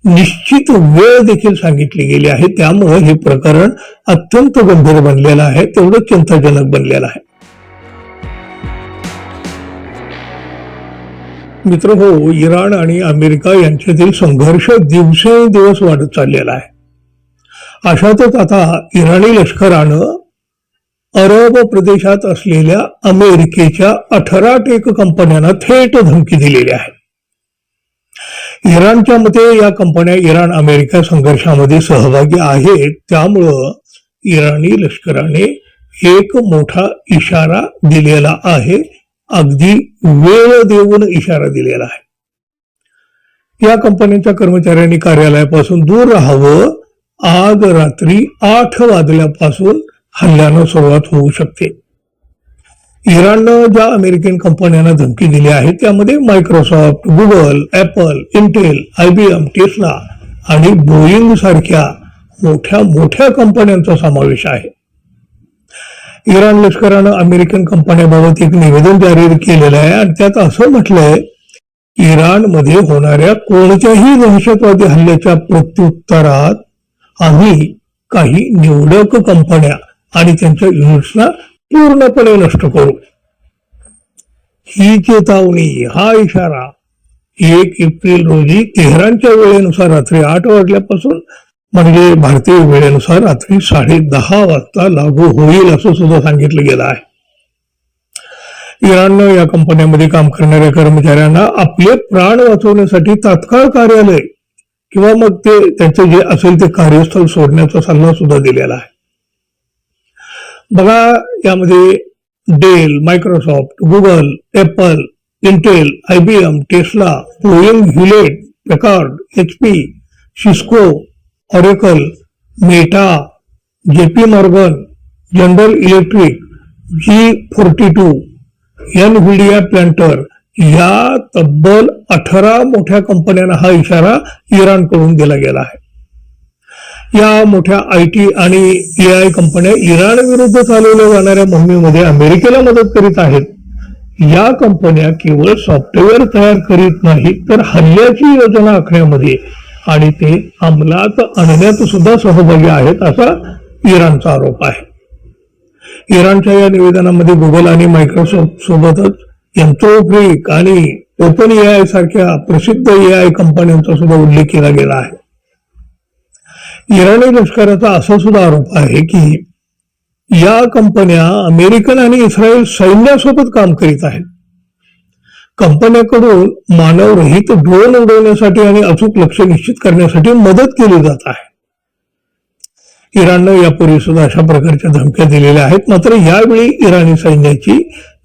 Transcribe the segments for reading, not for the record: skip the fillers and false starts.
निश्चित वेळ देखील सांगितली गेली आहे. त्यामुळे हे प्रकरण अत्यंत गंभीर बनलेलं आहे, तेवढं चिंताजनक बनलेलं आहे. मित्र हो, इराण आणि अमेरिका यांच्यातील संघर्ष दिवसेंदिवस वाढत चाललेला आहे. अशातच आता इराणी लष्करानं अरब प्रदेशात असलेल्या अमेरिकेच्या 18 टेक कंपन्यांना थेट धमकी दिलेली आहे. इराणच्या मते या कंपन्या इराण अमेरिका संघर्षामध्ये सहभागी आहेत. त्यामुळं इराणी लष्कराने एक मोठा इशारा दिलेला आहे, अगदी वेळ देऊन इशारा दिलेला आहे. या कंपन्यांच्या कर्मचाऱ्यांनी कार्यालयापासून दूर राहावं. आज रात्री 8 वाजल्यापासून हल्ल्याला सुरुवात होऊ शकते. इराणनं ज्या अमेरिकन कंपन्यांना धमकी दिली आहे त्यामध्ये Microsoft, Google, Apple, Intel, IBM, Tesla आणि बोईंग सारख्या मोठ्या मोठ्या कंपन्यांचा समावेश आहे. इराण लष्करानं अमेरिकन कंपन्यांबाबत एक निवेदन जारी केलेलं आहे आणि त्यात असं म्हटलंय, इराणमध्ये होणाऱ्या कोणत्याही दहशतवादी हल्ल्याच्या प्रत्युत्तरात आम्ही काही निवडक कंपन्या आणि त्यांच्या युनिट्सना पूर्णपणे नष्ट करू. ही चेतावणी, हा इशारा 1 एप्रिल रोजी तेहरानच्या वेळेनुसार रात्री 8 वाजल्यापासून म्हणजे भारतीय वेळेनुसार रात्री 10:30 वाजता लागू होईल असं सुद्धा सांगितलं गेलं आहे. इराणनं या कंपन्यांमध्ये काम करणाऱ्या कर्मचाऱ्यांना आपले प्राण वाचवण्यासाठी तात्काळ कार्यालय किंवा मग ते त्यांचं जे असेल ते कार्यस्थळ सोडण्याचा सल्ला सुद्धा दिलेला आहे. बघा, यामध्ये Dell, Microsoft, Google, Apple, Intel, IBM, Tesla, Boeing, Hewlett Packard, HP, Cisco, Oracle, Meta, JP Morgan, General Electric, G42, NVIDIA Palantir या तब्बल 18 मोठ्या कंपन्यांना हा इशारा इराणकडून दिला गेला आहे. या मोठ्या IT आणि AI कंपन्या इराण विरुद्ध चालवल्या जाणाऱ्या मोहिमेमध्ये अमेरिकेला मदत करीत आहेत. या कंपन्या केवळ सॉफ्टवेअर तयार करीत नाहीत तर हल्ल्याची योजना आखण्यामध्ये आणि ते अंमलात आणण्यात सुद्धा सहभागी आहेत असा इराणचा आरोप आहे. इराणच्या या निवेदनामध्ये गुगल आणि मायक्रोसॉफ्ट सोबतच एन्थ्रोपिक आणि ओपन AI सारख्या प्रसिद्ध AI कंपन्यांचा सुद्धा उल्लेख केला गेला आहे. इराणी लष्कराचा असा सुद्धा आरोप आहे की या कंपन्या अमेरिकन आणि इस्रायल सैन्यासोबत काम करीत आहेत. कंपन्यांकडून मानवरहित ड्रोन उडवण्यासाठी आणि अचूक लक्ष्य निश्चित करण्यासाठी मदत केली जात आहे. इराणनं यापूर्वी सुद्धा अशा प्रकारच्या धमक्या दिलेल्या आहेत. मात्र यावेळी इराणी सैन्याची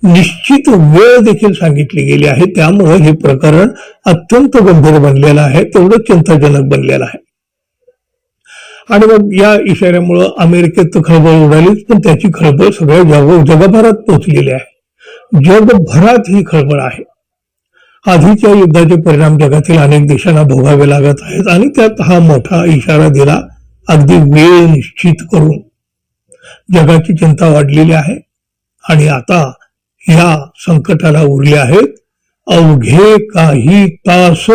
निश्चित वेळ देखील सांगितली गेली आहे. त्यामुळे हे प्रकरण अत्यंत गंभीर बनलेलं आहे, तेवढं चिंताजनक बनलेलं आहे. आणि मग या इशाऱ्यामुळं अमेरिकेत तर खळबळ उडालीच, पण त्याची खळबळ सगळ्या जगभरात पोहोचलेली आहे. जगभरात ही खळबळ आहे. आधीच्या युद्धाचे परिणाम जगातील अनेक देशांना भोगावे लागत आहेत आणि त्यात हा मोठा इशारा दिला, अगदी वेळ निश्चित करून. जगाची चिंता वाढलेली आहे आणि आता या संकटाला उरले आहेत अवघे काही तास.